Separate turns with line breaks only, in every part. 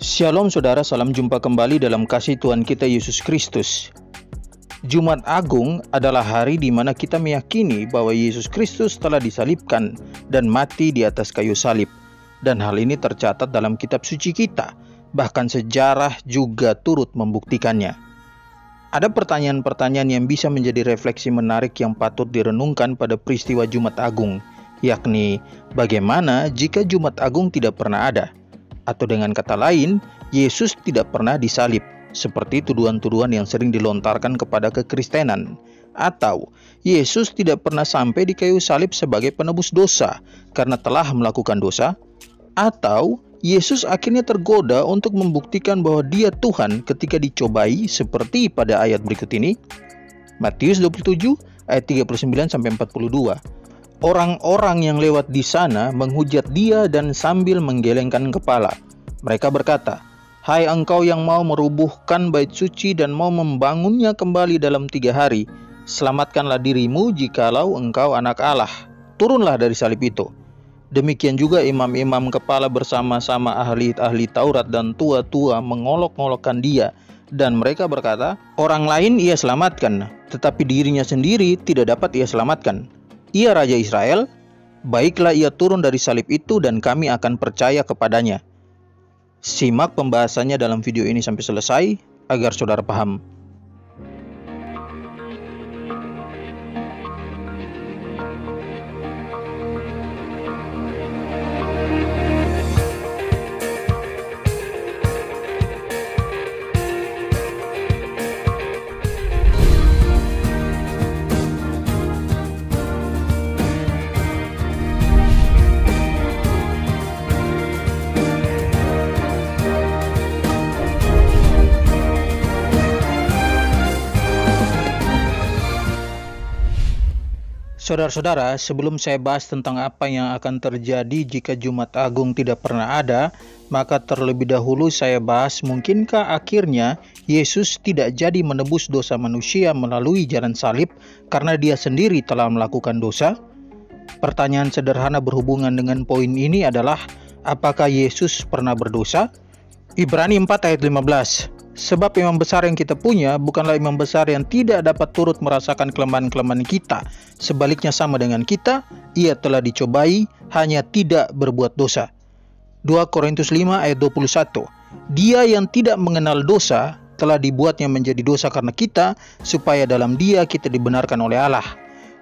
Shalom saudara, salam jumpa kembali dalam kasih Tuhan kita Yesus Kristus. Jumat Agung adalah hari di mana kita meyakini bahwa Yesus Kristus telah disalibkan dan mati di atas kayu salib. Dan hal ini tercatat dalam kitab suci kita, bahkan sejarah juga turut membuktikannya. Ada pertanyaan-pertanyaan yang bisa menjadi refleksi menarik yang patut direnungkan pada peristiwa Jumat Agung, yakni bagaimana jika Jumat Agung tidak pernah ada? Atau dengan kata lain, Yesus tidak pernah disalib, seperti tuduhan-tuduhan yang sering dilontarkan kepada kekristenan. Atau, Yesus tidak pernah sampai di kayu salib sebagai penebus dosa, karena telah melakukan dosa. Atau, Yesus akhirnya tergoda untuk membuktikan bahwa Dia Tuhan ketika dicobai, seperti pada ayat berikut ini. Matius 27, ayat 39-42. Orang-orang yang lewat di sana menghujat Dia dan sambil menggelengkan kepala. Mereka berkata, "Hai engkau yang mau merubuhkan bait suci dan mau membangunnya kembali dalam 3 hari, selamatkanlah dirimu jikalau engkau anak Allah. Turunlah dari salib itu." Demikian juga imam-imam kepala bersama-sama ahli-ahli Taurat dan tua-tua mengolok-olokkan Dia. Dan mereka berkata, "Orang lain Ia selamatkan, tetapi dirinya sendiri tidak dapat Ia selamatkan. Ia Raja Israel, baiklah Ia turun dari salib itu dan kami akan percaya kepadanya." Simak pembahasannya dalam video ini sampai selesai agar saudara paham. Saudara-saudara, sebelum saya bahas tentang apa yang akan terjadi jika Jumat Agung tidak pernah ada, maka terlebih dahulu saya bahas mungkinkah akhirnya Yesus tidak jadi menebus dosa manusia melalui jalan salib karena Dia sendiri telah melakukan dosa? Pertanyaan sederhana berhubungan dengan poin ini adalah, apakah Yesus pernah berdosa? Ibrani 4 ayat 15. Sebab imam besar yang kita punya bukanlah imam besar yang tidak dapat turut merasakan kelemahan-kelemahan kita. Sebaliknya sama dengan kita, Ia telah dicobai, hanya tidak berbuat dosa. 2 Korintus 5 ayat 21. Dia yang tidak mengenal dosa telah dibuatnya menjadi dosa karena kita, supaya dalam Dia kita dibenarkan oleh Allah.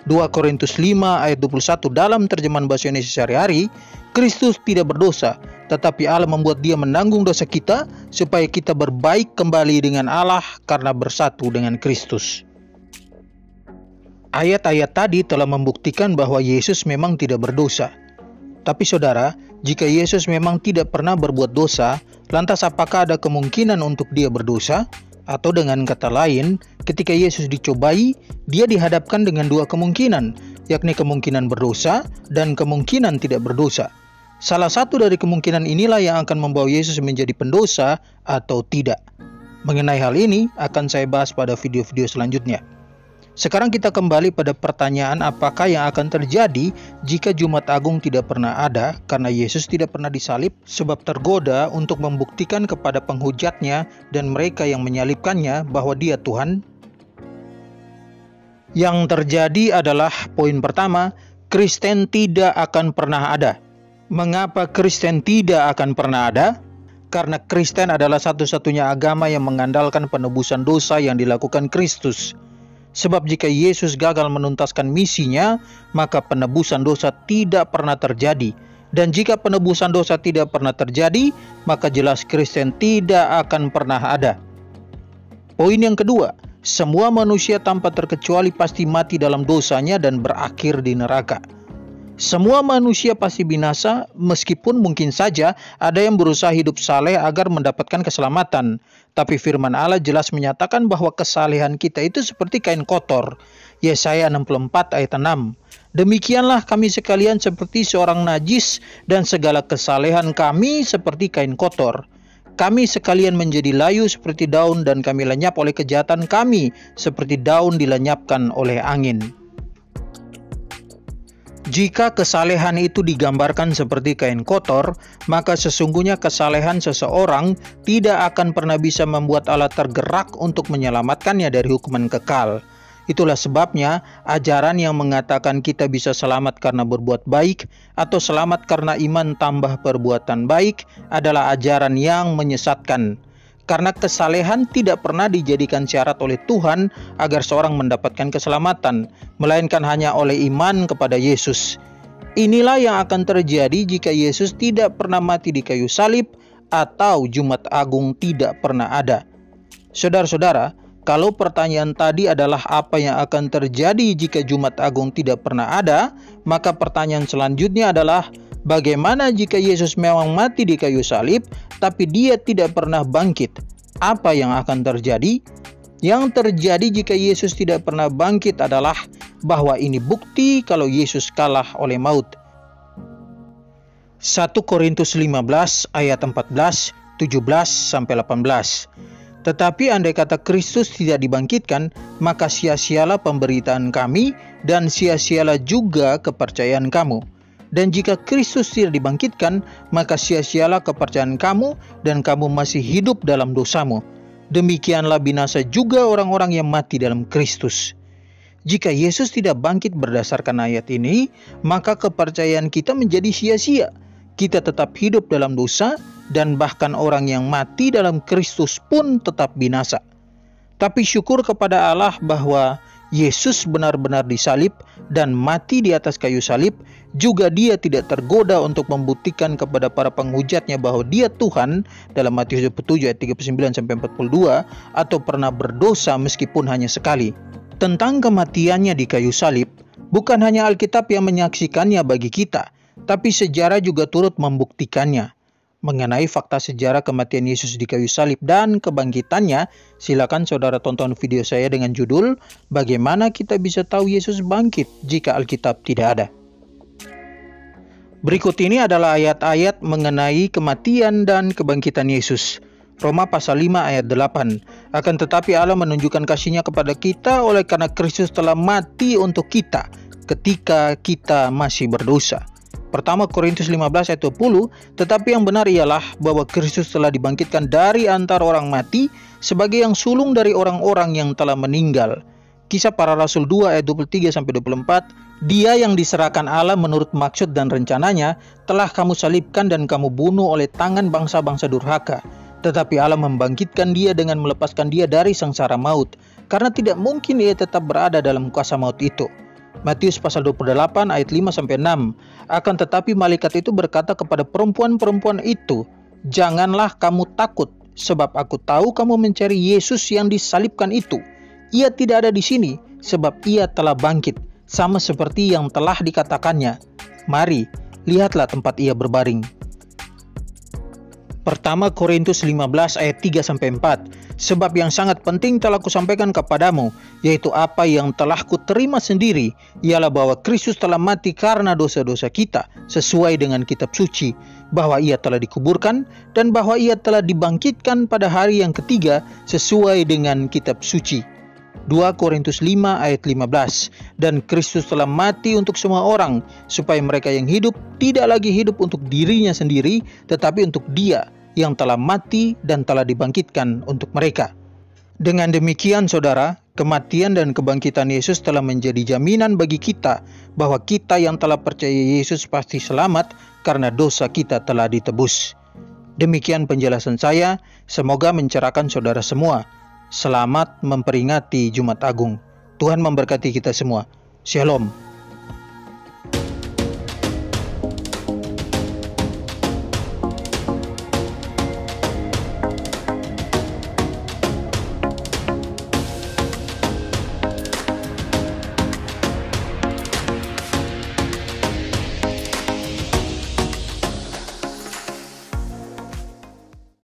2 Korintus 5 ayat 21 dalam terjemahan bahasa Indonesia sehari-hari, Kristus tidak berdosa, tetapi Allah membuat Dia menanggung dosa kita, supaya kita berbaik kembali dengan Allah karena bersatu dengan Kristus. Ayat-ayat tadi telah membuktikan bahwa Yesus memang tidak berdosa. Tapi saudara, jika Yesus memang tidak pernah berbuat dosa, lantas apakah ada kemungkinan untuk Dia berdosa? Atau dengan kata lain, ketika Yesus dicobai, Dia dihadapkan dengan 2 kemungkinan, yakni kemungkinan berdosa dan kemungkinan tidak berdosa. Salah satu dari kemungkinan inilah yang akan membawa Yesus menjadi pendosa atau tidak. Mengenai hal ini akan saya bahas pada video-video selanjutnya. Sekarang kita kembali pada pertanyaan apakah yang akan terjadi jika Jumat Agung tidak pernah ada karena Yesus tidak pernah disalib sebab tergoda untuk membuktikan kepada penghujatnya dan mereka yang menyalibkannya bahwa Dia Tuhan. Yang terjadi adalah poin pertama, Kristen tidak akan pernah ada. Mengapa Kristen tidak akan pernah ada? Karena Kristen adalah satu-satunya agama yang mengandalkan penebusan dosa yang dilakukan Kristus. Sebab jika Yesus gagal menuntaskan misinya, maka penebusan dosa tidak pernah terjadi. Dan jika penebusan dosa tidak pernah terjadi, maka jelas Kristen tidak akan pernah ada. Poin yang kedua, semua manusia tanpa terkecuali pasti mati dalam dosanya dan berakhir di neraka. Semua manusia pasti binasa, meskipun mungkin saja ada yang berusaha hidup saleh agar mendapatkan keselamatan. Tapi firman Allah jelas menyatakan bahwa kesalehan kita itu seperti kain kotor. Yesaya 64 ayat 6. Demikianlah kami sekalian seperti seorang najis, dan segala kesalehan kami seperti kain kotor. Kami sekalian menjadi layu seperti daun, dan kami lenyap oleh kejahatan kami seperti daun dilenyapkan oleh angin. Jika kesalehan itu digambarkan seperti kain kotor, maka sesungguhnya kesalehan seseorang tidak akan pernah bisa membuat Allah tergerak untuk menyelamatkannya dari hukuman kekal. Itulah sebabnya ajaran yang mengatakan kita bisa selamat karena berbuat baik atau selamat karena iman tambah perbuatan baik adalah ajaran yang menyesatkan. Karena kesalehan tidak pernah dijadikan syarat oleh Tuhan agar seorang mendapatkan keselamatan, melainkan hanya oleh iman kepada Yesus. Inilah yang akan terjadi jika Yesus tidak pernah mati di kayu salib atau Jumat Agung tidak pernah ada. Saudara-saudara, kalau pertanyaan tadi adalah apa yang akan terjadi jika Jumat Agung tidak pernah ada, maka pertanyaan selanjutnya adalah bagaimana jika Yesus memang mati di kayu salib, tapi dia tidak pernah bangkit? Apa yang akan terjadi? Yang terjadi jika Yesus tidak pernah bangkit adalah bahwa ini bukti kalau Yesus kalah oleh maut. 1 Korintus 15 ayat 14, 17-18. Tetapi andai kata Kristus tidak dibangkitkan, maka sia-sialah pemberitaan kami dan sia-sialah juga kepercayaan kamu. Dan jika Kristus tidak dibangkitkan, maka sia-sialah kepercayaan kamu dan kamu masih hidup dalam dosamu. Demikianlah binasa juga orang-orang yang mati dalam Kristus. Jika Yesus tidak bangkit berdasarkan ayat ini, maka kepercayaan kita menjadi sia-sia. Kita tetap hidup dalam dosa dan bahkan orang yang mati dalam Kristus pun tetap binasa. Tapi syukur kepada Allah bahwa Yesus benar-benar disalib dan mati di atas kayu salib, juga dia tidak tergoda untuk membuktikan kepada para penghujatnya bahwa dia Tuhan dalam Matius 27 ayat 39-42 atau pernah berdosa meskipun hanya sekali. Tentang kematiannya di kayu salib, bukan hanya Alkitab yang menyaksikannya bagi kita, tapi sejarah juga turut membuktikannya. Mengenai fakta sejarah kematian Yesus di kayu salib dan kebangkitannya, silakan saudara tonton video saya dengan judul Bagaimana Kita Bisa Tahu Yesus Bangkit Jika Alkitab Tidak Ada. Berikut ini adalah ayat-ayat mengenai kematian dan kebangkitan Yesus. Roma pasal 5 ayat 8. Akan tetapi Allah menunjukkan kasih-Nya kepada kita oleh karena Kristus telah mati untuk kita ketika kita masih berdosa. Pertama Korintus 15 ayat 20, tetapi yang benar ialah bahwa Kristus telah dibangkitkan dari antara orang mati sebagai yang sulung dari orang-orang yang telah meninggal. Kisah Para Rasul 2 ayat 23-24, Dia yang diserahkan Allah menurut maksud dan rencananya telah kamu salibkan dan kamu bunuh oleh tangan bangsa-bangsa durhaka. Tetapi Allah membangkitkan dia dengan melepaskan dia dari sengsara maut, karena tidak mungkin ia tetap berada dalam kuasa maut itu. Matius pasal 28 ayat 5-6. Akan tetapi malaikat itu berkata kepada perempuan-perempuan itu, janganlah kamu takut, sebab aku tahu kamu mencari Yesus yang disalibkan itu. Ia tidak ada di sini, sebab ia telah bangkit, sama seperti yang telah dikatakannya. Mari, lihatlah tempat ia berbaring. Pertama Korintus 15 ayat 3-4. Sebab yang sangat penting telah kusampaikan kepadamu, yaitu apa yang telah kuterima sendiri, ialah bahwa Kristus telah mati karena dosa-dosa kita, sesuai dengan kitab suci, bahwa ia telah dikuburkan, dan bahwa ia telah dibangkitkan pada hari yang ketiga, sesuai dengan kitab suci. 2 Korintus 5 ayat 15. Dan Kristus telah mati untuk semua orang, supaya mereka yang hidup tidak lagi hidup untuk dirinya sendiri, tetapi untuk Dia yang telah mati dan telah dibangkitkan untuk mereka. Dengan demikian saudara, kematian dan kebangkitan Yesus telah menjadi jaminan bagi kita bahwa kita yang telah percaya Yesus pasti selamat karena dosa kita telah ditebus. Demikian penjelasan saya, semoga mencerahkan saudara semua. Selamat memperingati Jumat Agung. Tuhan memberkati kita semua. Shalom.